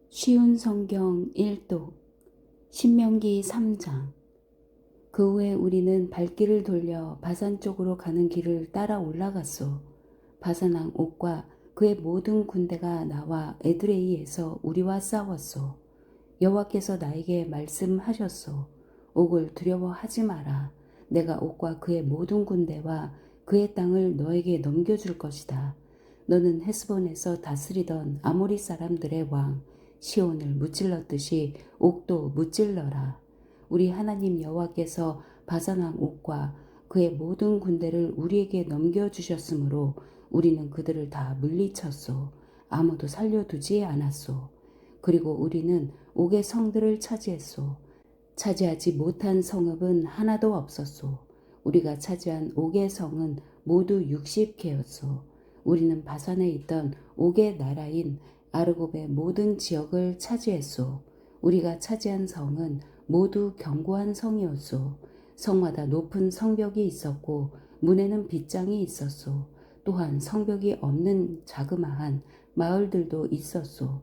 쉬운 성경 1독 신명기 3장. 그 후에 우리는 발길을 돌려 바산 쪽으로 가는 길을 따라 올라갔소. 바산 왕 옥과 그의 모든 군대가 나와 에드레이에서 우리와 싸웠소. 여호와께서 나에게 말씀하셨소. 옥을 두려워하지 마라. 내가 옥과 그의 모든 군대와 그의 땅을 너에게 넘겨줄 것이다. 너는 헤스본에서 다스리던 아모리 사람들의 왕 시온을 무찔렀듯이 옥도 무찔러라. 우리 하나님 여호와께서 바산 왕 옥과 그의 모든 군대를 우리에게 넘겨주셨으므로 우리는 그들을 다 물리쳤소. 아무도 살려두지 않았소. 그리고 우리는 옥의 성들을 차지했소. 차지하지 못한 성읍은 하나도 없었소. 우리가 차지한 옥의 성은 모두 60개였소. 우리는 바산에 있던 옥의 나라인 아르곱의 모든 지역을 차지했소. 우리가 차지한 성은 모두 견고한 성이었소. 성마다 높은 성벽이 있었고 문에는 빗장이 있었소. 또한 성벽이 없는 자그마한 마을들도 있었소.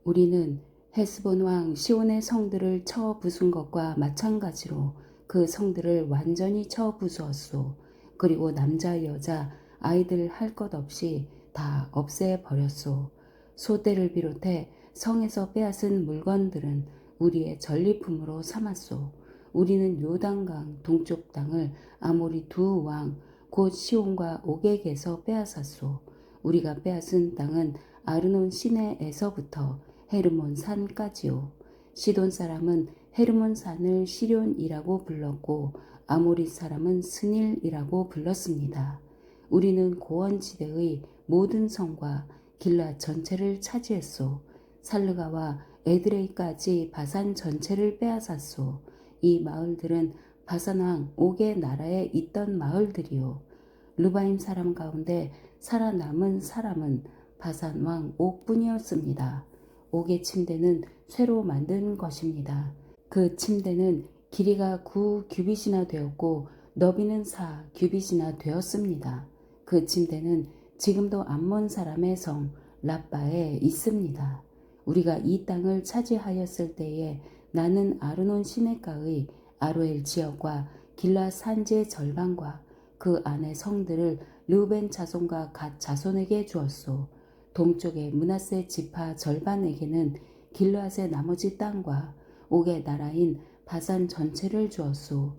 우리는 헤스본 왕 시온의 성들을 쳐 부순 것과 마찬가지로 그 성들을 완전히 쳐 부수었소. 그리고 남자 여자 아이들 할 것 없이 다 없애버렸소. 소떼를 비롯해 성에서 빼앗은 물건들은 우리의 전리품으로 삼았소. 우리는 요단강 동쪽 땅을 아모리 두 왕 곧 시온과 옥에게서 빼앗았소. 우리가 빼앗은 땅은 아르논 시내에서부터 헤르몬 산까지요. 시돈 사람은 헤르몬 산을 시련이라고 불렀고 아모리 사람은 스닐이라고 불렀습니다. 우리는 고원지대의 모든 성과 길랏 전체를 차지했소. 살르가와 에드레이까지 바산 전체를 빼앗았소. 이 마을들은 바산 왕 옥의 나라에 있던 마을들이요. 르바임 사람 가운데 살아남은 사람은 바산 왕 옥뿐이었습니다. 옥의 침대는 쇠로 만든 것입니다. 그 침대는 길이가 9규빗이나 되었고 너비는 4규빗이나 되었습니다. 그 침대는 지금도 암몬 사람의 성 랍바에 있습니다. 우리가 이 땅을 차지하였을 때에 나는 아르논 시내가의 아로엘 지역과 길라 산지의 절반과 그 안의 성들을 르우벤 자손과 갓 자손에게 주었소. 동쪽의 므낫세 지파 절반에게는 길르앗의 나머지 땅과 옥의 나라인 바산 전체를 주었소.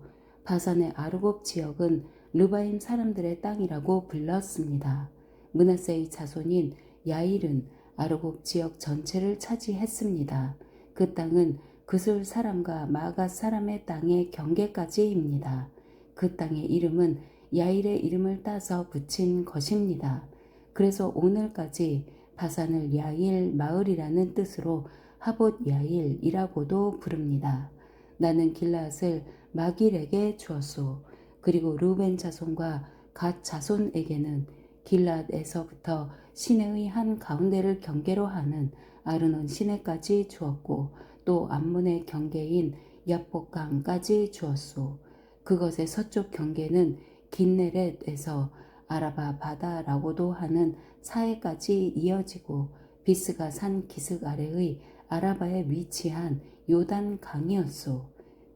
바산의 아르곱 지역은 르바임 사람들의 땅이라고 불렀습니다. 므낫세의 자손인 야일은 아르곱 지역 전체를 차지했습니다. 그 땅은 그술 사람과 마갓 사람의 땅의 경계까지입니다. 그 땅의 이름은 야일의 이름을 따서 붙인 것입니다. 그래서 오늘까지 바산을 야일 마을이라는 뜻으로 하봇 야일이라고도 부릅니다. 나는 길앗을 마길에게 주었소. 그리고 르벤 자손과 갓 자손에게는 길앗에서부터 시내의 한 가운데를 경계로 하는 아르논 시내까지 주었고 또 암몬의 경계인 야복강까지 주었소. 그것의 서쪽 경계는 긴네렛에서 아라바 바다라고도 하는 사해까지 이어지고 비스가 산 기슭 아래의 아라바에 위치한 요단 강이었소.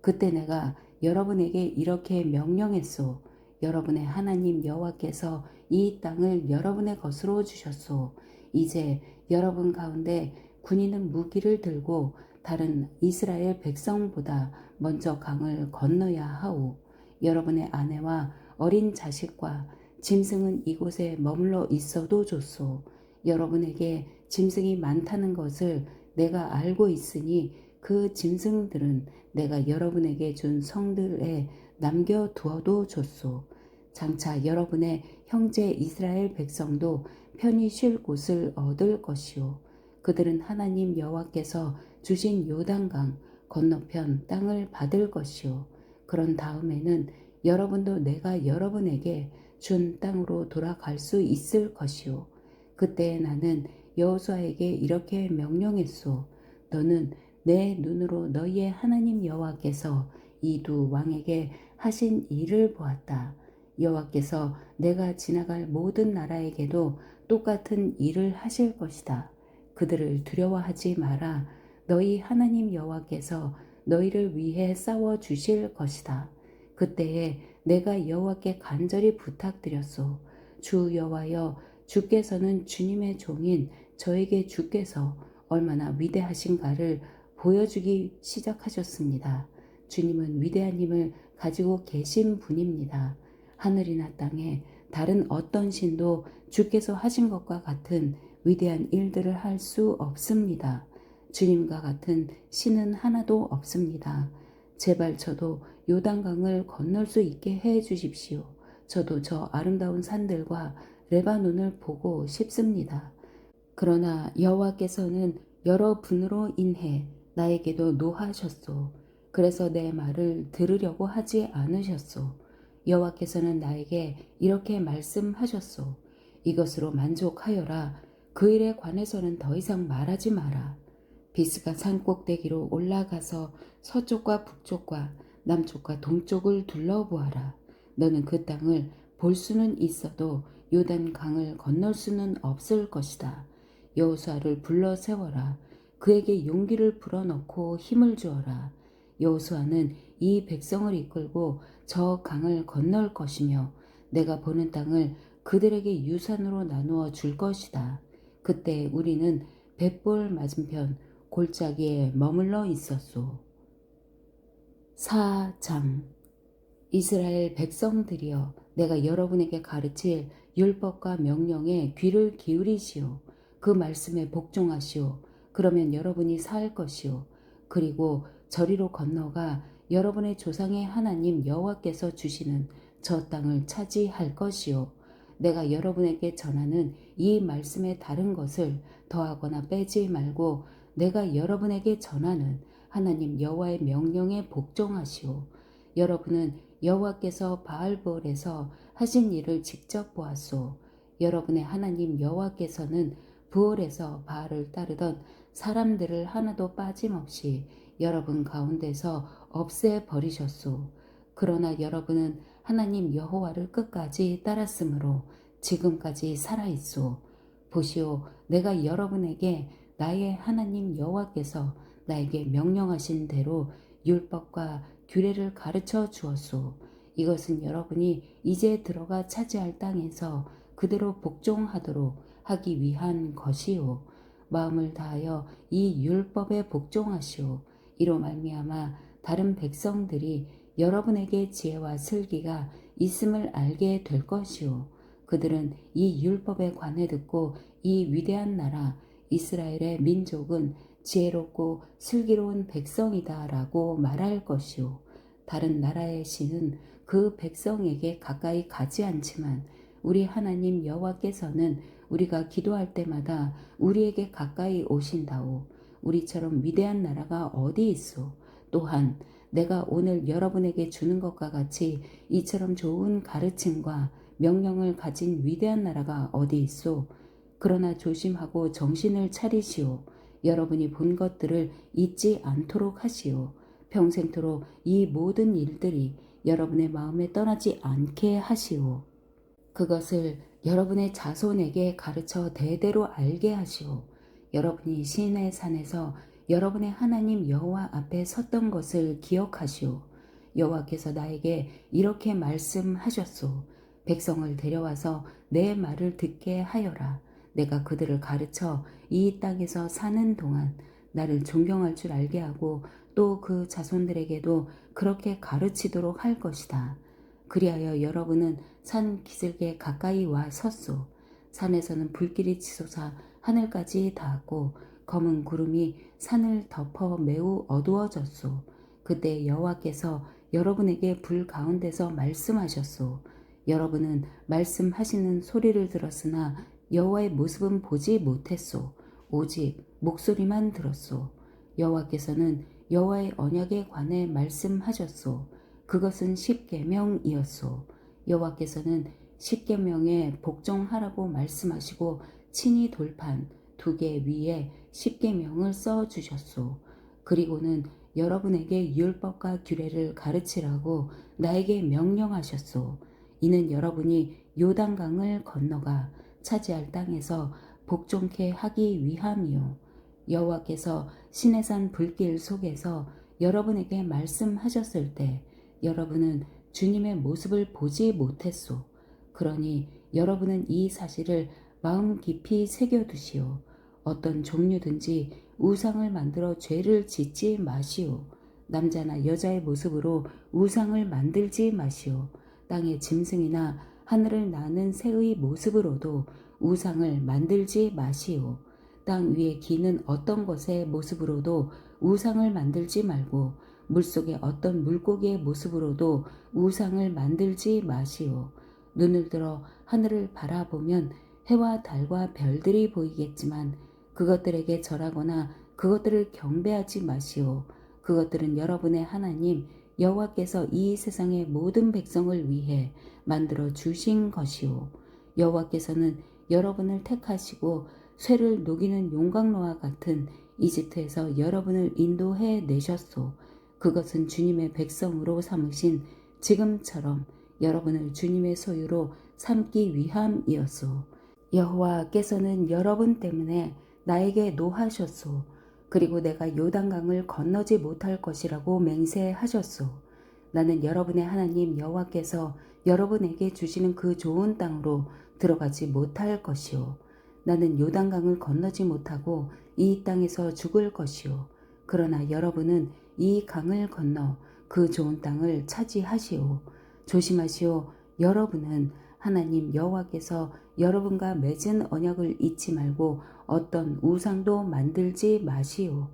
그때 내가 여러분에게 이렇게 명령했소. 여러분의 하나님 여호와께서 이 땅을 여러분의 것으로 주셨소. 이제 여러분 가운데 군인은 무기를 들고 다른 이스라엘 백성보다 먼저 강을 건너야 하오. 여러분의 아내와 어린 자식과 짐승은 이곳에 머물러 있어도 좋소. 여러분에게 짐승이 많다는 것을 내가 알고 있으니 그 짐승들은 내가 여러분에게 준 성들에 남겨두어도 좋소. 장차 여러분의 형제 이스라엘 백성도 편히 쉴 곳을 얻을 것이요. 그들은 하나님 여호와께서 주신 요단강 건너편 땅을 받을 것이요. 그런 다음에는 여러분도 내가 여러분에게 준 땅으로 돌아갈 수 있을 것이요. 그때 나는 여호수아에게 이렇게 명령했소. 너는 내 눈으로 너희의 하나님 여호와께서 이 두 왕에게 하신 일을 보았다. 여호와께서 내가 지나갈 모든 나라에게도 똑같은 일을 하실 것이다. 그들을 두려워하지 마라. 너희 하나님 여호와께서 너희를 위해 싸워 주실 것이다. 그때에 내가 여호와께 간절히 부탁드렸소. 주 여호와여, 주께서는 주님의 종인 저에게 주께서 얼마나 위대하신가를 보여주기 시작하셨습니다. 주님은 위대한 힘을 가지고 계신 분입니다. 하늘이나 땅에 다른 어떤 신도 주께서 하신 것과 같은 위대한 일들을 할 수 없습니다. 주님과 같은 신은 하나도 없습니다. 제발 저도 요단강을 건널 수 있게 해 주십시오. 저도 저 아름다운 산들과 레바논을 보고 싶습니다. 그러나 여호와께서는 여러 분으로 인해 나에게도 노하셨소. 그래서 내 말을 들으려고 하지 않으셨소. 여호와께서는 나에게 이렇게 말씀하셨소. 이것으로 만족하여라. 그 일에 관해서는 더 이상 말하지 마라. 비스가 산 꼭대기로 올라가서 서쪽과 북쪽과 남쪽과 동쪽을 둘러보아라. 너는 그 땅을 볼 수는 있어도 요단 강을 건널 수는 없을 것이다. 여호수아를 불러 세워라. 그에게 용기를 불어넣고 힘을 주어라. 여호수아는 이 백성을 이끌고 저 강을 건널 것이며 내가 보는 땅을 그들에게 유산으로 나누어 줄 것이다. 그때 우리는 벳볼 맞은편 골짜기에 머물러 있었소. 4장. 이스라엘 백성들이여, 내가 여러분에게 가르칠 율법과 명령에 귀를 기울이시오. 그 말씀에 복종하시오. 그러면 여러분이 살 것이오. 그리고 저리로 건너가 여러분의 조상의 하나님 여호와께서 주시는 저 땅을 차지할 것이오. 내가 여러분에게 전하는 이 말씀에 다른 것을 더하거나 빼지 말고 내가 여러분에게 전하는 하나님 여호와의 명령에 복종하시오. 여러분은 여호와께서 바알볼에서 하신 일을 직접 보았소. 여러분의 하나님 여호와께서는 부올에서 바알을 따르던 사람들을 하나도 빠짐없이 여러분 가운데서 없애버리셨소. 그러나 여러분은 하나님 여호와를 끝까지 따랐으므로 지금까지 살아있소. 보시오, 내가 여러분에게 나의 하나님 여호와께서 나에게 명령하신 대로 율법과 규례를 가르쳐 주었소. 이것은 여러분이 이제 들어가 차지할 땅에서 그대로 복종하도록 하기 위한 것이요. 마음을 다하여 이 율법에 복종하시오. 이로 말미암아 다른 백성들이 여러분에게 지혜와 슬기가 있음을 알게 될 것이오. 그들은 이 율법에 관해 듣고 이 위대한 나라 이스라엘의 민족은 지혜롭고 슬기로운 백성이다 라고 말할 것이오. 다른 나라의 신은 그 백성에게 가까이 가지 않지만 우리 하나님 여호와께서는 우리가 기도할 때마다 우리에게 가까이 오신다오. 우리처럼 위대한 나라가 어디 있소? 또한 내가 오늘 여러분에게 주는 것과 같이 이처럼 좋은 가르침과 명령을 가진 위대한 나라가 어디 있소? 그러나 조심하고 정신을 차리시오. 여러분이 본 것들을 잊지 않도록 하시오. 평생토록 이 모든 일들이 여러분의 마음에 떠나지 않게 하시오. 그것을 여러분의 자손에게 가르쳐 대대로 알게 하시오. 여러분이 시내 산에서 여러분의 하나님 여호와 앞에 섰던 것을 기억하시오. 여호와께서 나에게 이렇게 말씀하셨소. 백성을 데려와서 내 말을 듣게 하여라. 내가 그들을 가르쳐 이 땅에서 사는 동안 나를 존경할 줄 알게 하고 또 그 자손들에게도 그렇게 가르치도록 할 것이다. 그리하여 여러분은 산 기슭에 가까이 와 섰소. 산에서는 불길이 치솟아 하늘까지 닿았고 검은 구름이 산을 덮어 매우 어두워졌소. 그때 여호와께서 여러분에게 불 가운데서 말씀하셨소. 여러분은 말씀하시는 소리를 들었으나 여호와의 모습은 보지 못했소. 오직 목소리만 들었소. 여호와께서는 여호와의 언약에 관해 말씀하셨소. 그것은 십계명이었소. 여호와께서는 십계명에 복종하라고 말씀하시고 친히 돌판 2개 위에 십계명을 써 주셨소. 그리고는 여러분에게 율법과 규례를 가르치라고 나에게 명령하셨소. 이는 여러분이 요단강을 건너가 차지할 땅에서 복종케 하기 위함이요. 여호와께서 시내산 불길 속에서 여러분에게 말씀하셨을 때 여러분은 주님의 모습을 보지 못했소. 그러니 여러분은 이 사실을 마음 깊이 새겨두시오. 어떤 종류든지 우상을 만들어 죄를 짓지 마시오. 남자나 여자의 모습으로 우상을 만들지 마시오. 땅의 짐승이나 하늘을 나는 새의 모습으로도 우상을 만들지 마시오. 땅 위에 기는 어떤 것의 모습으로도 우상을 만들지 말고 물속의 어떤 물고기의 모습으로도 우상을 만들지 마시오. 눈을 들어 하늘을 바라보면 해와 달과 별들이 보이겠지만 그것들에게 절하거나 그것들을 경배하지 마시오. 그것들은 여러분의 하나님 여호와께서 이 세상의 모든 백성을 위해 만들어 주신 것이오. 여호와께서는 여러분을 택하시고 쇠를 녹이는 용광로와 같은 이집트에서 여러분을 인도해 내셨소. 그것은 주님의 백성으로 삼으신 지금처럼 여러분을 주님의 소유로 삼기 위함이었소. 여호와께서는 여러분 때문에 나에게 노하셨소. 그리고 내가 요단강을 건너지 못할 것이라고 맹세하셨소. 나는 여러분의 하나님 여호와께서 여러분에게 주시는 그 좋은 땅으로 들어가지 못할 것이요. 나는 요단강을 건너지 못하고 이 땅에서 죽을 것이요. 그러나 여러분은 이 강을 건너 그 좋은 땅을 차지하시오. 조심하시오. 여러분은 하나님 여호와께서 여러분과 맺은 언약을 잊지 말고 어떤 우상도 만들지 마시오.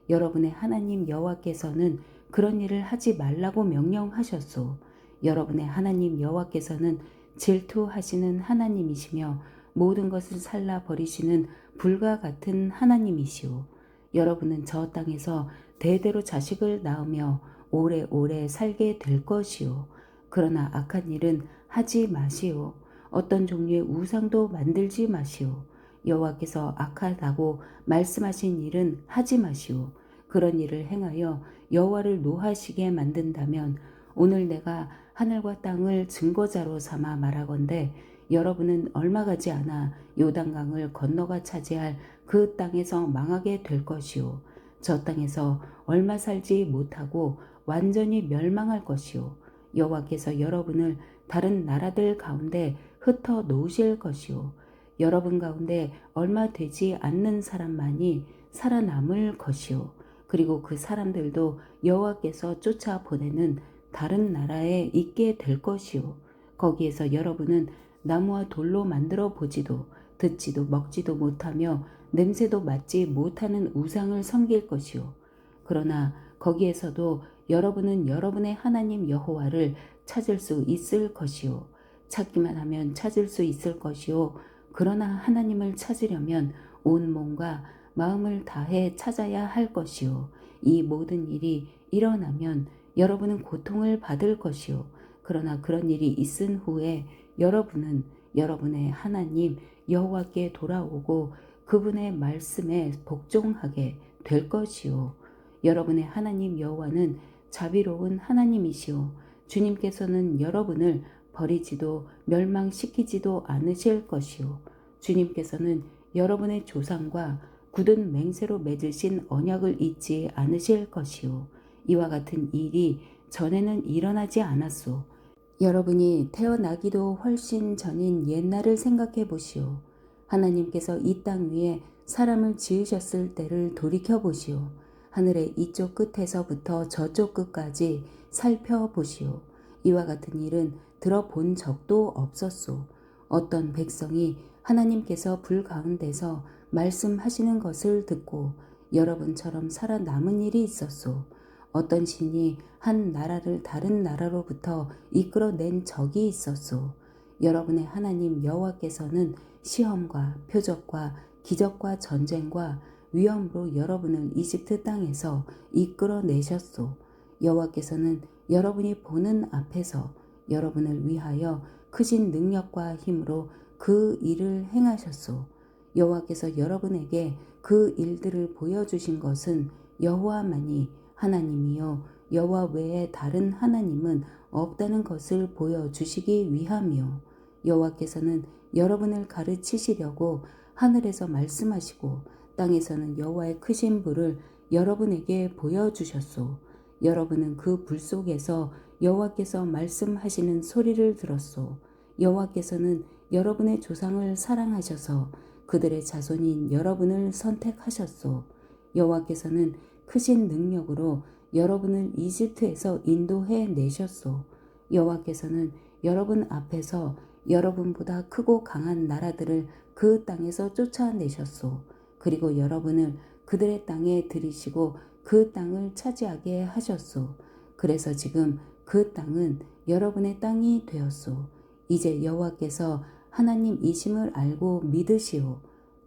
여러분의 하나님 여호와께서는 그런 일을 하지 말라고 명령하셨소. 여러분의 하나님 여호와께서는 질투하시는 하나님이시며 모든 것을 살라 버리시는 불과 같은 하나님이시오. 여러분은 저 땅에서 대대로 자식을 낳으며 오래오래 살게 될 것이오. 그러나 악한 일은 하지 마시오. 어떤 종류의 우상도 만들지 마시오. 여호와께서 악하다고 말씀하신 일은 하지 마시오. 그런 일을 행하여 여호와를 노하시게 만든다면 오늘 내가 하늘과 땅을 증거자로 삼아 말하건대 여러분은 얼마 가지 않아 요단강을 건너가 차지할 그 땅에서 망하게 될 것이오. 저 땅에서 얼마 살지 못하고 완전히 멸망할 것이오. 여호와께서 여러분을 다른 나라들 가운데 흩어 놓으실 것이오. 여러분 가운데 얼마 되지 않는 사람만이 살아남을 것이오. 그리고 그 사람들도 여호와께서 쫓아보내는 다른 나라에 있게 될 것이오. 거기에서 여러분은 나무와 돌로 만들어 보지도 듣지도 먹지도 못하며 냄새도 맡지 못하는 우상을 섬길 것이오. 그러나 거기에서도 여러분은 여러분의 하나님 여호와를 찾을 수 있을 것이오. 찾기만 하면 찾을 수 있을 것이오. 그러나 하나님을 찾으려면 온 몸과 마음을 다해 찾아야 할 것이오. 이 모든 일이 일어나면 여러분은 고통을 받을 것이오. 그러나 그런 일이 있은 후에 여러분은 여러분의 하나님 여호와께 돌아오고 그분의 말씀에 복종하게 될 것이오. 여러분의 하나님 여호와는 자비로운 하나님이시오. 주님께서는 여러분을 버리지도 멸망시키지도 않으실 것이오. 주님께서는 여러분의 조상과 굳은 맹세로 맺으신 언약을 잊지 않으실 것이오. 이와 같은 일이 전에는 일어나지 않았소. 여러분이 태어나기도 훨씬 전인 옛날을 생각해 보시오. 하나님께서 이 땅 위에 사람을 지으셨을 때를 돌이켜 보시오. 하늘의 이쪽 끝에서부터 저쪽 끝까지 살펴보시오. 이와 같은 일은 들어본 적도 없었소. 어떤 백성이 하나님께서 불 가운데서 말씀하시는 것을 듣고 여러분처럼 살아남은 일이 있었소. 어떤 신이 한 나라를 다른 나라로부터 이끌어낸 적이 있었소. 여러분의 하나님 여호와께서는 시험과 표적과 기적과 전쟁과 위험으로 여러분을 이집트 땅에서 이끌어내셨소. 여호와께서는 여러분이 보는 앞에서 여러분을 위하여 크신 능력과 힘으로 그 일을 행하셨소. 여호와께서 여러분에게 그 일들을 보여주신 것은 여호와만이 하나님이요 여호와 외에 다른 하나님은 없다는 것을 보여주시기 위함이요. 여호와께서는 여러분을 가르치시려고 하늘에서 말씀하시고 땅에서는 여호와의 크신 불을 여러분에게 보여주셨소. 여러분은 그 불 속에서 여호와께서 말씀하시는 소리를 들었소. 여호와께서는 여러분의 조상을 사랑하셔서 그들의 자손인 여러분을 선택하셨소. 여호와께서는 크신 능력으로 여러분을 이집트에서 인도해 내셨소. 여호와께서는 여러분 앞에서 여러분보다 크고 강한 나라들을 그 땅에서 쫓아내셨소. 그리고 여러분을 그들의 땅에 들이시고 그 땅을 차지하게 하셨소. 그래서 지금 그 땅은 여러분의 땅이 되었소. 이제 여호와께서 하나님이심을 알고 믿으시오.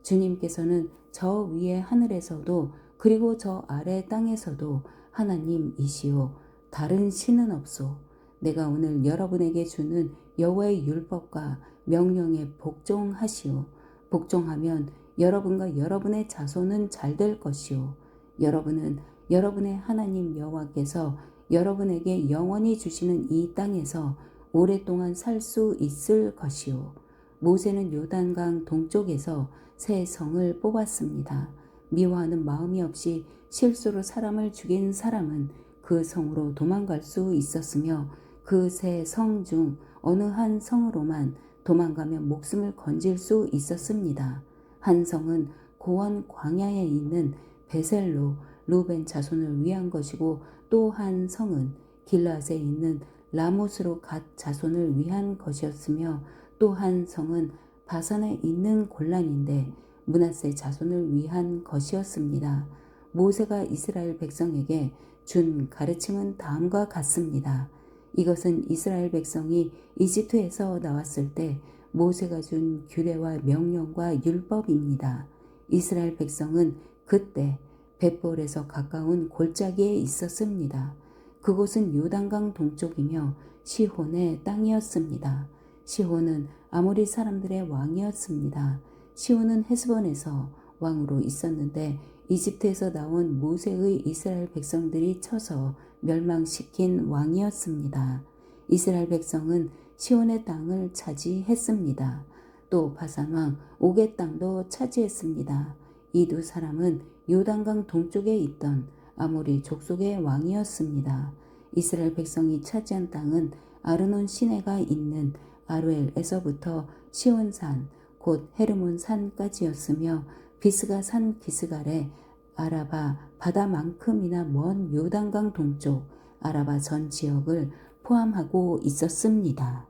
주님께서는 저 위의 하늘에서도 그리고 저 아래 땅에서도 하나님이시오. 다른 신은 없소. 내가 오늘 여러분에게 주는 여호와의 율법과 명령에 복종하시오. 복종하면 여러분과 여러분의 자손은 잘 될 것이오. 여러분은 여러분의 하나님 여호와께서 여러분에게 영원히 주시는 이 땅에서 오랫동안 살 수 있을 것이오. 모세는 요단강 동쪽에서 새 성을 뽑았습니다. 미워하는 마음이 없이 실수로 사람을 죽인 사람은 그 성으로 도망갈 수 있었으며 그 새 성 중 어느 한 성으로만 도망가면 목숨을 건질 수 있었습니다. 한 성은 고원 광야에 있는 베셀로 루벤 자손을 위한 것이고 또 한 성은 길앗에 있는 라못으로 갓 자손을 위한 것이었으며 또 한 성은 바산에 있는 골란인데 므낫세 자손을 위한 것이었습니다. 모세가 이스라엘 백성에게 준 가르침은 다음과 같습니다. 이것은 이스라엘 백성이 이집트에서 나왔을 때 모세가 준 규례와 명령과 율법입니다. 이스라엘 백성은 그때 벳볼에서 가까운 골짜기에 있었습니다. 그곳은 요단강 동쪽이며 시혼의 땅이었습니다. 시혼은 아모리 사람들의 왕이었습니다. 시혼은 헤스본에서 왕으로 있었는데 이집트에서 나온 모세의 이스라엘 백성들이 쳐서 멸망시킨 왕이었습니다. 이스라엘 백성은 시온의 땅을 차지했습니다. 또 바산 왕 옥의 땅도 차지했습니다. 이 두 사람은 요단강 동쪽에 있던 아모리 족속의 왕이었습니다. 이스라엘 백성이 차지한 땅은 아르논 시내가 있는 아루엘에서부터 시온산 곧 헤르몬 산까지였으며 비스가 산 기스갈에 아라바 바다만큼이나 먼 요단강 동쪽 아라바 전 지역을 포함하고 있었습니다.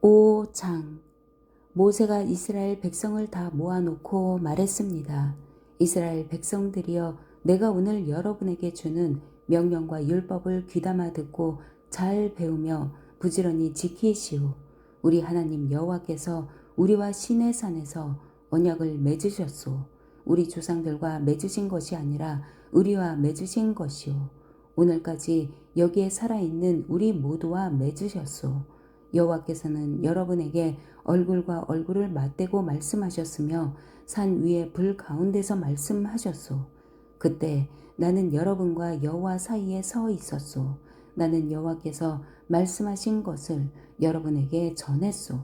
5장 모세가 이스라엘 백성을 다 모아놓고 말했습니다. 이스라엘 백성들이여 내가 오늘 여러분에게 주는 명령과 율법을 귀담아 듣고 잘 배우며 부지런히 지키시오. 우리 하나님 여호와께서 우리와 시내산에서 언약을 맺으셨소. 우리 조상들과 맺으신 것이 아니라 우리와 맺으신 것이오. 오늘까지 여기에 살아있는 우리 모두와 맺으셨소. 여호와께서는 여러분에게 얼굴과 얼굴을 맞대고 말씀하셨으며 산 위에 불 가운데서 말씀하셨소. 그때 나는 여러분과 여호와 사이에 서 있었소. 나는 여호와께서 말씀하신 것을 여러분에게 전했소.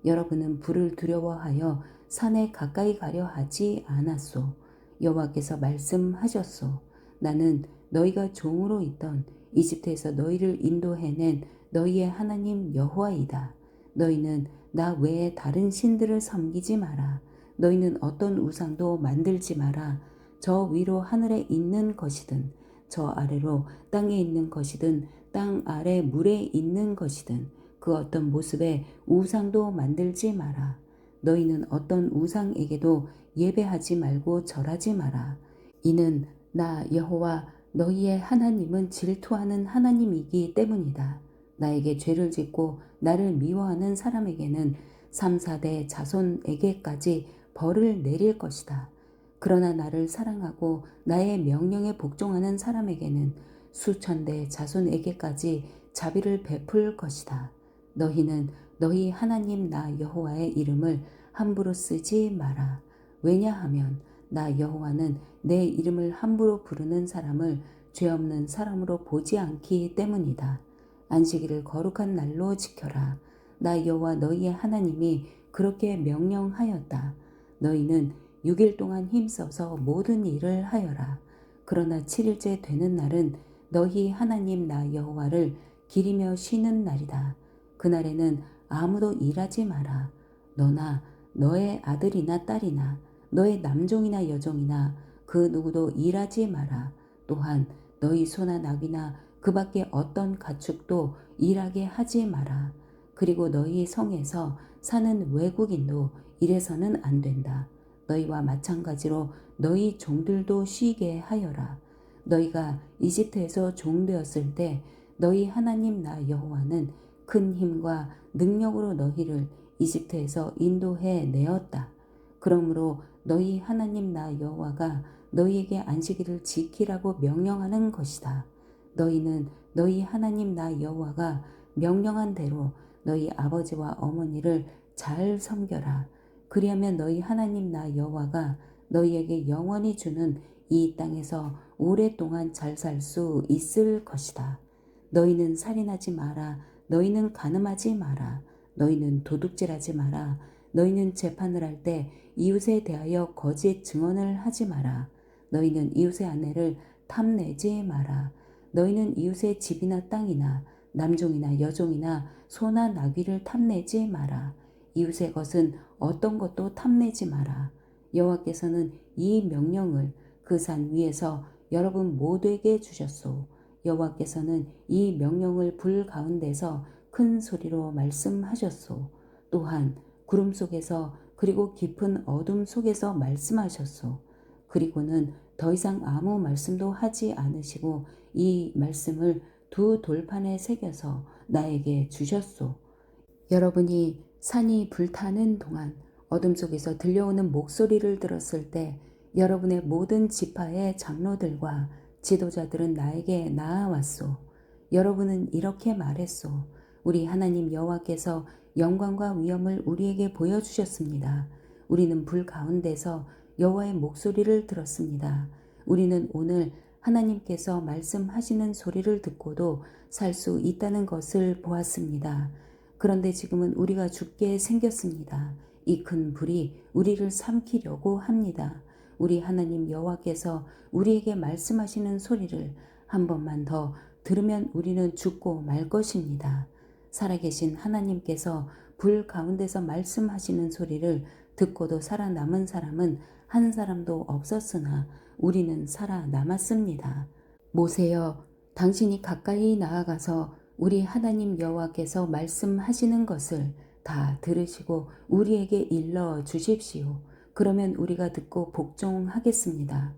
여러분은 불을 두려워하여 산에 가까이 가려 하지 않았소. 여호와께서 말씀하셨소. 나는 너희가 종으로 있던 이집트에서 너희를 인도해낸 너희의 하나님 여호와이다. 너희는 나 외에 다른 신들을 섬기지 마라. 너희는 어떤 우상도 만들지 마라. 저 위로 하늘에 있는 것이든 저 아래로 땅에 있는 것이든 땅 아래 물에 있는 것이든 그 어떤 모습의 우상도 만들지 마라. 너희는 어떤 우상에게도 예배하지 말고 절하지 마라. 이는 나 여호와 너희의 하나님은 질투하는 하나님이기 때문이다. 나에게 죄를 짓고 나를 미워하는 사람에게는 3, 4대 자손에게까지 벌을 내릴 것이다. 그러나 나를 사랑하고 나의 명령에 복종하는 사람에게는 수천 대 자손에게까지 자비를 베풀 것이다. 너희는 너희 하나님 나 여호와의 이름을 함부로 쓰지 마라. 왜냐하면 나 여호와는 내 이름을 함부로 부르는 사람을 죄 없는 사람으로 보지 않기 때문이다. 안식일을 거룩한 날로 지켜라. 나 여호와 너희의 하나님이 그렇게 명령하였다. 너희는 6일 동안 힘써서 모든 일을 하여라. 그러나 7일째 되는 날은 너희 하나님 나 여호와를 기리며 쉬는 날이다. 그날에는 아무도 일하지 마라. 너나 너의 아들이나 딸이나 너의 남종이나 여종이나 그 누구도 일하지 마라. 또한 너희 소나 나귀나 그 밖에 어떤 가축도 일하게 하지 마라. 그리고 너희 성에서 사는 외국인도 일해서는 안 된다. 너희와 마찬가지로 너희 종들도 쉬게 하여라. 너희가 이집트에서 종되었을 때 너희 하나님 나 여호와는 큰 힘과 능력으로 너희를 이집트에서 인도해 내었다. 그러므로 너희 하나님 나 여호와가 너희에게 안식일을 지키라고 명령하는 것이다. 너희는 너희 하나님 나 여호와가 명령한 대로 너희 아버지와 어머니를 잘 섬겨라. 그리하면 너희 하나님 나 여호와가 너희에게 영원히 주는 이 땅에서 오랫동안 잘 살 수 있을 것이다. 너희는 살인하지 마라. 너희는 간음하지 마라. 너희는 도둑질하지 마라. 너희는 재판을 할 때 이웃에 대하여 거짓 증언을 하지 마라. 너희는 이웃의 아내를 탐내지 마라. 너희는 이웃의 집이나 땅이나 남종이나 여종이나 소나 나귀를 탐내지 마라. 이웃의 것은 어떤 것도 탐내지 마라. 여호와께서는 이 명령을 그 산 위에서 여러분 모두에게 주셨소. 여호와께서는 이 명령을 불 가운데서 큰 소리로 말씀하셨소. 또한 구름 속에서 그리고 깊은 어둠 속에서 말씀하셨소. 그리고는 더 이상 아무 말씀도 하지 않으시고 이 말씀을 두 돌판에 새겨서 나에게 주셨소. 여러분이 산이 불타는 동안 어둠 속에서 들려오는 목소리를 들었을 때 여러분의 모든 지파의 장로들과 지도자들은 나에게 나아왔소. 여러분은 이렇게 말했소. 우리 하나님 여호와께서 영광과 위엄을 우리에게 보여주셨습니다. 우리는 불 가운데서 여호와의 목소리를 들었습니다. 우리는 오늘 하나님께서 말씀하시는 소리를 듣고도 살 수 있다는 것을 보았습니다. 그런데 지금은 우리가 죽게 생겼습니다. 이 큰 불이 우리를 삼키려고 합니다. 우리 하나님 여호와께서 우리에게 말씀하시는 소리를 한 번만 더 들으면 우리는 죽고 말 것입니다. 살아계신 하나님께서 불 가운데서 말씀하시는 소리를 듣고도 살아남은 사람은 한 사람도 없었으나 우리는 살아남았습니다. 모세여, 당신이 가까이 나아가서 우리 하나님 여호와께서 말씀하시는 것을 다 들으시고 우리에게 일러 주십시오. 그러면 우리가 듣고 복종하겠습니다.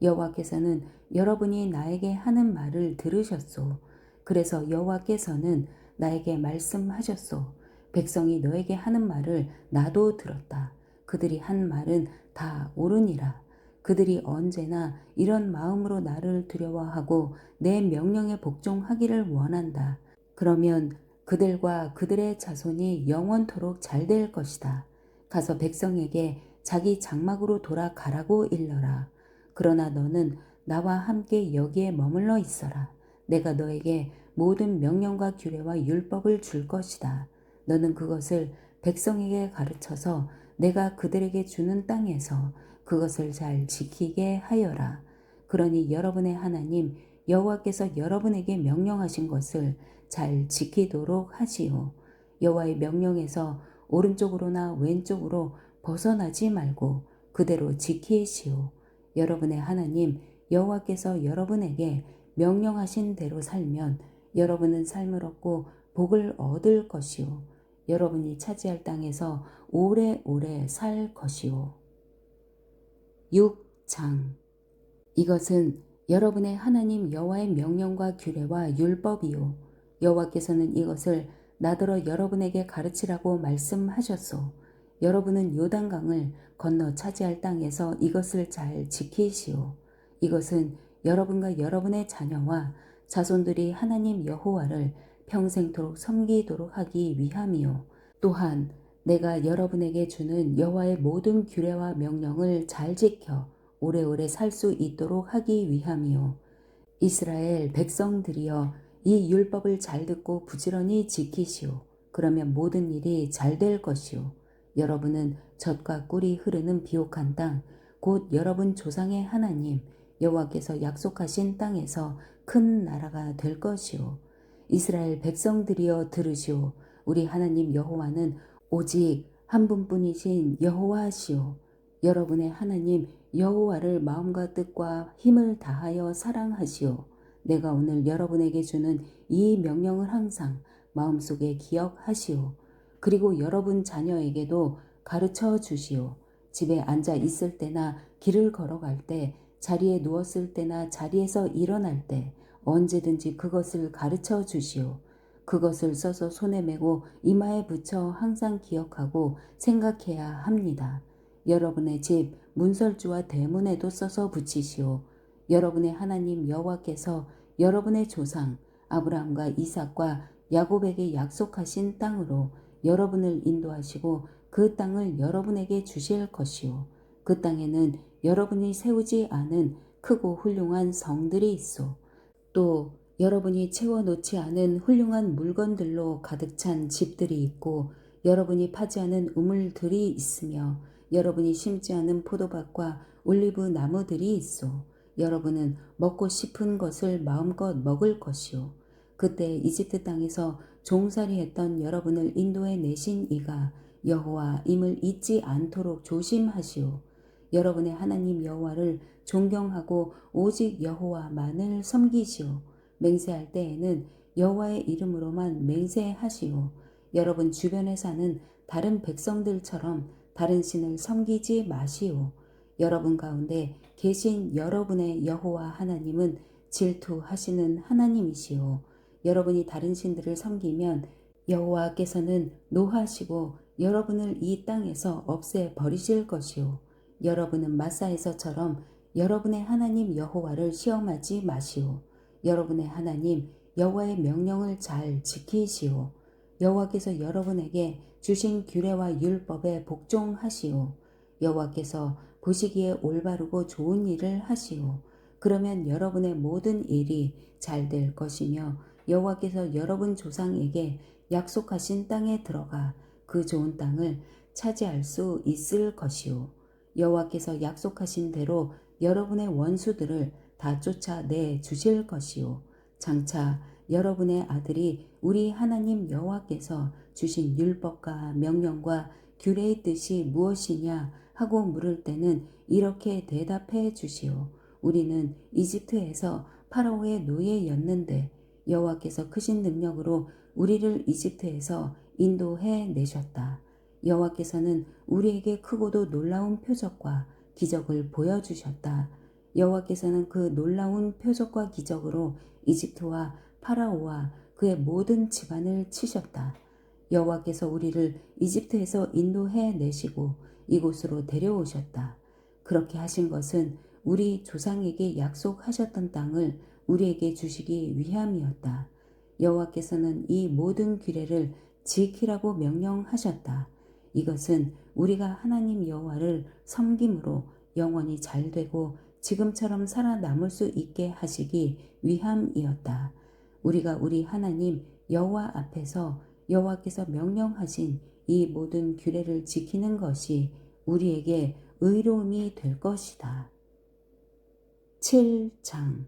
여호와께서는 여러분이 나에게 하는 말을 들으셨소. 그래서 여호와께서는 나에게 말씀하셨소. 백성이 너에게 하는 말을 나도 들었다. 그들이 한 말은 다 옳으니라. 그들이 언제나 이런 마음으로 나를 두려워하고 내 명령에 복종하기를 원한다. 그러면 그들과 그들의 자손이 영원토록 잘 될 것이다. 가서 백성에게 자기 장막으로 돌아가라고 일러라. 그러나 너는 나와 함께 여기에 머물러 있어라. 내가 너에게 모든 명령과 규례와 율법을 줄 것이다. 너는 그것을 백성에게 가르쳐서 내가 그들에게 주는 땅에서 그것을 잘 지키게 하여라. 그러니 여러분의 하나님 여호와께서 여러분에게 명령하신 것을 잘 지키도록 하지요. 여호와의 명령에서 오른쪽으로나 왼쪽으로 벗어나지 말고 그대로 지키시오. 여러분의 하나님 여호와께서 여러분에게 명령하신 대로 살면 여러분은 삶을 얻고 복을 얻을 것이요. 여러분이 차지할 땅에서 오래오래 살 것이요. 6장. 이것은 여러분의 하나님 여호와의 명령과 규례와 율법이요. 여호와께서는 이것을 나더러 여러분에게 가르치라고 말씀하셨소. 여러분은 요단강을 건너 차지할 땅에서 이것을 잘 지키시오. 이것은 여러분과 여러분의 자녀와 자손들이 하나님 여호와를 평생토록 섬기도록 하기 위함이요. 또한 내가 여러분에게 주는 여호와의 모든 규례와 명령을 잘 지켜 오래오래 살 수 있도록 하기 위함이요. 이스라엘 백성들이여, 이 율법을 잘 듣고 부지런히 지키시오. 그러면 모든 일이 잘 될 것이요. 여러분은 젖과 꿀이 흐르는 비옥한 땅, 곧 여러분 조상의 하나님 여호와께서 약속하신 땅에서 큰 나라가 될 것이요. 이스라엘 백성들이여 들으시오. 우리 하나님 여호와는 오직 한 분뿐이신 여호와시오. 여러분의 하나님 여호와를 마음과 뜻과 힘을 다하여 사랑하시오. 내가 오늘 여러분에게 주는 이 명령을 항상 마음속에 기억하시오. 그리고 여러분 자녀에게도 가르쳐 주시오. 집에 앉아 있을 때나 길을 걸어갈 때, 자리에 누웠을 때나 자리에서 일어날 때 언제든지 그것을 가르쳐 주시오. 그것을 써서 손에 메고 이마에 붙여 항상 기억하고 생각해야 합니다. 여러분의 집 문설주와 대문에도 써서 붙이시오. 여러분의 하나님 여호와께서 여러분의 조상 아브라함과 이삭과 야곱에게 약속하신 땅으로 여러분을 인도하시고 그 땅을 여러분에게 주실 것이요. 그 땅에는 여러분이 세우지 않은 크고 훌륭한 성들이 있어. 또 여러분이 채워놓지 않은 훌륭한 물건들로 가득 찬 집들이 있고 여러분이 파지 않은 우물들이 있으며 여러분이 심지 않은 포도밭과 올리브 나무들이 있어. 여러분은 먹고 싶은 것을 마음껏 먹을 것이요. 그때 이집트 땅에서 종살이했던 여러분을 인도해 내신 이가 여호와임을 잊지 않도록 조심하시오. 여러분의 하나님 여호와를 존경하고 오직 여호와만을 섬기시오. 맹세할 때에는 여호와의 이름으로만 맹세하시오. 여러분 주변에 사는 다른 백성들처럼 다른 신을 섬기지 마시오. 여러분 가운데 계신 여러분의 여호와 하나님은 질투하시는 하나님이시오. 여러분이 다른 신들을 섬기면 여호와께서는 노하시고 여러분을 이 땅에서 없애 버리실 것이오. 여러분은 마사에서처럼 여러분의 하나님 여호와를 시험하지 마시오. 여러분의 하나님 여호와의 명령을 잘 지키시오. 여호와께서 여러분에게 주신 규례와 율법에 복종하시오. 여호와께서 보시기에 올바르고 좋은 일을 하시오. 그러면 여러분의 모든 일이 잘 될 것이며 여호와께서 여러분 조상에게 약속하신 땅에 들어가 그 좋은 땅을 차지할 수 있을 것이오. 여호와께서 약속하신 대로 여러분의 원수들을 다 쫓아내 주실 것이요. 장차 여러분의 아들이 우리 하나님 여호와께서 주신 율법과 명령과 규례의 뜻이 무엇이냐 하고 물을 때는 이렇게 대답해 주시오. 우리는 이집트에서 파라오의 노예였는데 여호와께서 크신 능력으로 우리를 이집트에서 인도해 내셨다. 여호와께서는 우리에게 크고도 놀라운 표적과 기적을 보여주셨다. 여호와께서는 그 놀라운 표적과 기적으로 이집트와 파라오와 그의 모든 집안을 치셨다. 여호와께서 우리를 이집트에서 인도해 내시고 이곳으로 데려오셨다. 그렇게 하신 것은 우리 조상에게 약속하셨던 땅을 우리에게 주시기 위함이었다. 여호와께서는 이 모든 규례를 지키라고 명령하셨다. 이것은 우리가 하나님 여호와를 섬김으로 영원히 잘되고 지금처럼 살아남을 수 있게 하시기 위함이었다. 우리가 우리 하나님 여호와 앞에서 여호와께서 명령하신 이 모든 규례를 지키는 것이 우리에게 의로움이 될 것이다. 7장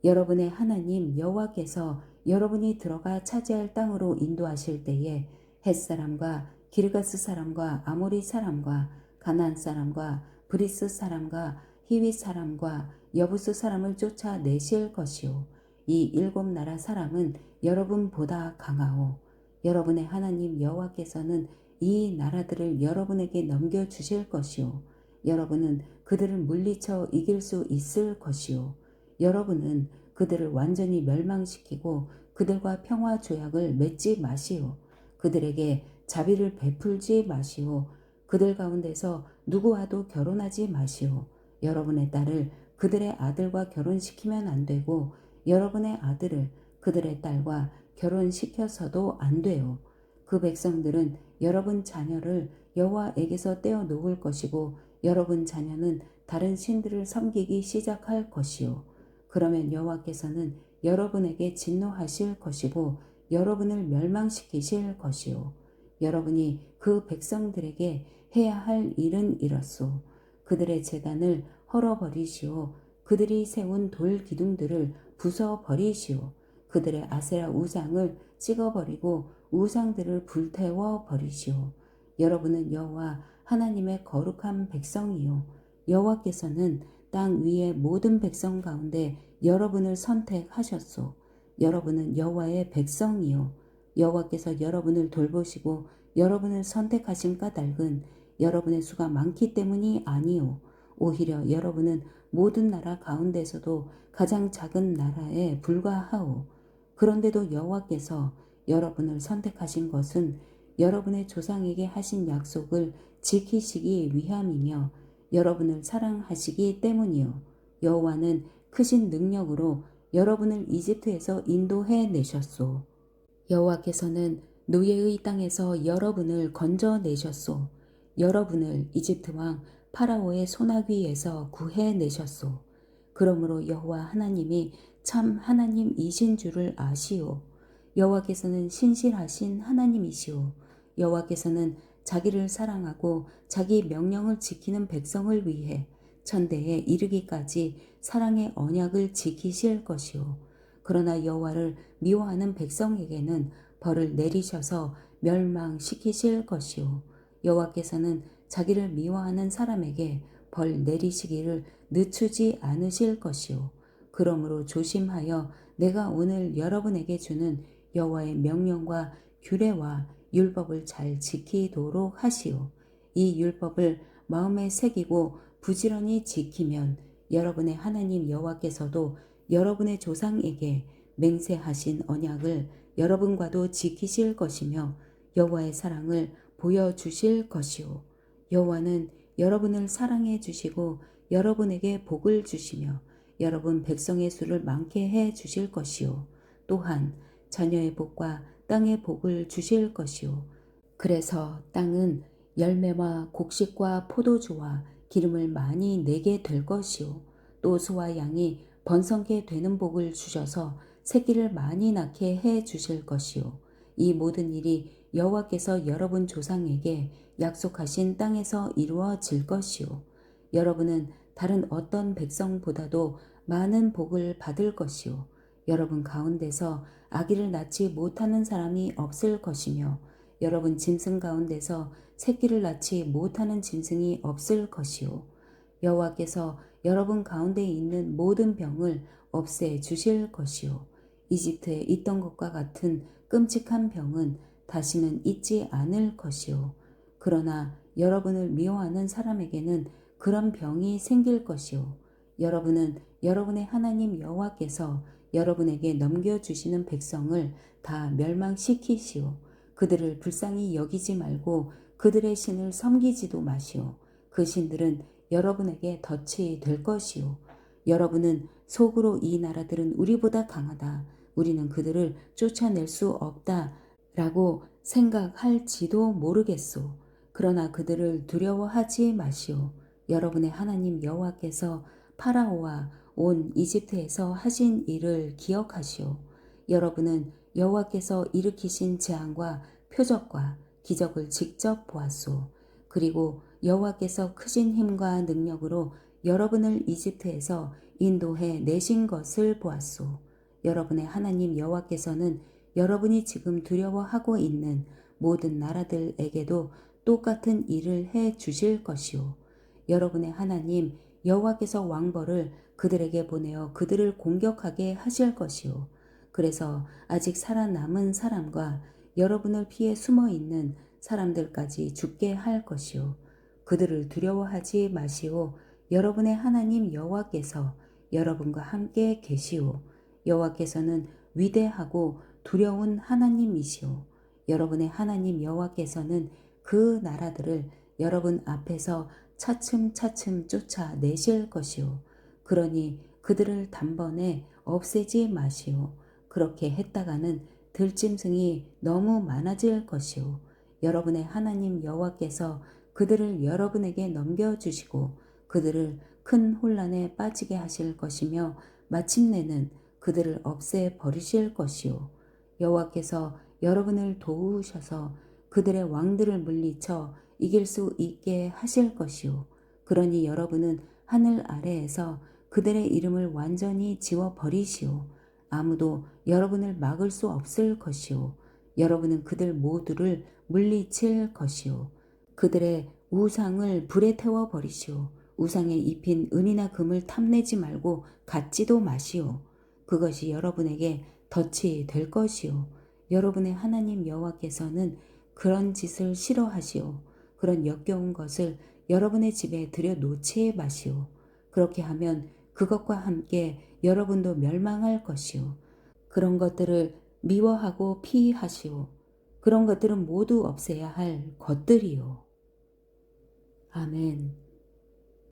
여러분의 하나님 여호와께서 여러분이 들어가 차지할 땅으로 인도하실 때에 햇사람과 기르가스 사람과 아모리 사람과 가나안 사람과 브리스 사람과 히위 사람과 여부스 사람을 쫓아내실 것이요. 이 7 나라 사람은 여러분보다 강하오. 여러분의 하나님 여호와께서는 이 나라들을 여러분에게 넘겨주실 것이요. 여러분은 그들을 물리쳐 이길 수 있을 것이요. 여러분은 그들을 완전히 멸망시키고 그들과 평화 조약을 맺지 마시오. 그들에게 자비를 베풀지 마시오. 그들 가운데서 누구와도 결혼하지 마시오. 여러분의 딸을 그들의 아들과 결혼시키면 안 되고 여러분의 아들을 그들의 딸과 결혼시켜서도 안 돼요. 그 백성들은 여러분 자녀를 여호와에게서 떼어 놓을 것이고 여러분 자녀는 다른 신들을 섬기기 시작할 것이요. 그러면 여호와께서는 여러분에게 진노하실 것이고 여러분을 멸망시키실 것이요. 여러분이 그 백성들에게 해야 할 일은 이렇소. 그들의 제단을 헐어버리시오. 그들이 세운 돌 기둥들을 부숴버리시오. 그들의 아세라 우상을 찍어버리고 우상들을 불태워 버리시오. 여러분은 여호와 하나님의 거룩한 백성이요. 여호와께서는 땅 위의 모든 백성 가운데 여러분을 선택하셨소. 여러분은 여호와의 백성이요. 여호와께서 여러분을 돌보시고 여러분을 선택하신 까닭은 여러분의 수가 많기 때문이 아니요. 오히려 여러분은 모든 나라 가운데서도 가장 작은 나라에 불과하오. 그런데도 여호와께서 여러분을 선택하신 것은 여러분의 조상에게 하신 약속을 지키시기 위함이며 여러분을 사랑하시기 때문이요. 여호와는 크신 능력으로 여러분을 이집트에서 인도해 내셨소. 여호와께서는 노예의 땅에서 여러분을 건져내셨소. 여러분을 이집트 왕 파라오의 손아귀에서 구해내셨소. 그러므로 여호와 하나님이 참 하나님이신 줄을 아시오. 여호와께서는 신실하신 하나님이시오. 여호와께서는 자기를 사랑하고 자기 명령을 지키는 백성을 위해 천대에 이르기까지 사랑의 언약을 지키실 것이오. 그러나 여호와를 미워하는 백성에게는 벌을 내리셔서 멸망시키실 것이오. 여호와께서는 자기를 미워하는 사람에게 벌 내리시기를 늦추지 않으실 것이오. 그러므로 조심하여 내가 오늘 여러분에게 주는 여호와의 명령과 규례와 율법을 잘 지키도록 하시오. 이 율법을 마음에 새기고 부지런히 지키면 여러분의 하나님 여호와께서도 여러분의 조상에게 맹세하신 언약을 여러분과도 지키실 것이며 여호와의 사랑을 보여주실 것이오. 여호와는 여러분을 사랑해 주시고 여러분에게 복을 주시며 여러분 백성의 수를 많게 해 주실 것이요. 또한 자녀의 복과 땅의 복을 주실 것이요. 그래서 땅은 열매와 곡식과 포도주와 기름을 많이 내게 될 것이요. 또 소와 양이 번성케 되는 복을 주셔서 새끼를 많이 낳게 해 주실 것이요. 이 모든 일이 여호와께서 여러분 조상에게 약속하신 땅에서 이루어질 것이요. 여러분은 다른 어떤 백성보다도 많은 복을 받을 것이요. 여러분 가운데서 아기를 낳지 못하는 사람이 없을 것이며 여러분 짐승 가운데서 새끼를 낳지 못하는 짐승이 없을 것이요. 여호와께서 여러분 가운데 있는 모든 병을 없애 주실 것이요. 이집트에 있던 것과 같은 끔찍한 병은 다시는 있지 않을 것이요. 그러나 여러분을 미워하는 사람에게는 그런 병이 생길 것이요. 여러분은 여러분의 하나님 여호와께서 여러분에게 넘겨주시는 백성을 다 멸망시키시오. 그들을 불쌍히 여기지 말고 그들의 신을 섬기지도 마시오. 그 신들은 여러분에게 덫이 될 것이오. 여러분은 속으로 이 나라들은 우리보다 강하다. 우리는 그들을 쫓아낼 수 없다. 라고 생각할지도 모르겠소. 그러나 그들을 두려워하지 마시오. 여러분의 하나님 여호와께서 파라오와 온 이집트에서 하신 일을 기억하시오. 여러분은 여호와께서 일으키신 재앙과 표적과 기적을 직접 보았소. 그리고 여호와께서 크신 힘과 능력으로 여러분을 이집트에서 인도해 내신 것을 보았소. 여러분의 하나님 여호와께서는 여러분이 지금 두려워하고 있는 모든 나라들에게도 똑같은 일을 해 주실 것이오. 여러분의 하나님 여호와께서 왕벌을 그들에게 보내어 그들을 공격하게 하실 것이오. 그래서 아직 살아남은 사람과 여러분을 피해 숨어 있는 사람들까지 죽게 할 것이오. 그들을 두려워하지 마시오. 여러분의 하나님 여호와께서 여러분과 함께 계시오. 여호와께서는 위대하고 두려운 하나님이시오. 여러분의 하나님 여호와께서는 그 나라들을 여러분 앞에서 차츰차츰 쫓아내실 것이오. 그러니 그들을 단번에 없애지 마시오. 그렇게 했다가는 들짐승이 너무 많아질 것이오. 여러분의 하나님 여호와께서 그들을 여러분에게 넘겨주시고 그들을 큰 혼란에 빠지게 하실 것이며 마침내는 그들을 없애 버리실 것이오. 여호와께서 여러분을 도우셔서 그들의 왕들을 물리쳐 이길 수 있게 하실 것이요. 그러니 여러분은 하늘 아래에서 그들의 이름을 완전히 지워 버리시오. 아무도 여러분을 막을 수 없을 것이요. 여러분은 그들 모두를 물리칠 것이요. 그들의 우상을 불에 태워 버리시오. 우상에 입힌 은이나 금을 탐내지 말고 갖지도 마시오. 그것이 여러분에게 덫이 될 것이요. 여러분의 하나님 여호와께서는 그런 짓을 싫어하시오. 그런 역겨운 것을 여러분의 집에 들여놓지 마시오. 그렇게 하면 그것과 함께 여러분도 멸망할 것이오. 그런 것들을 미워하고 피하시오. 그런 것들은 모두 없애야 할 것들이요. 아멘.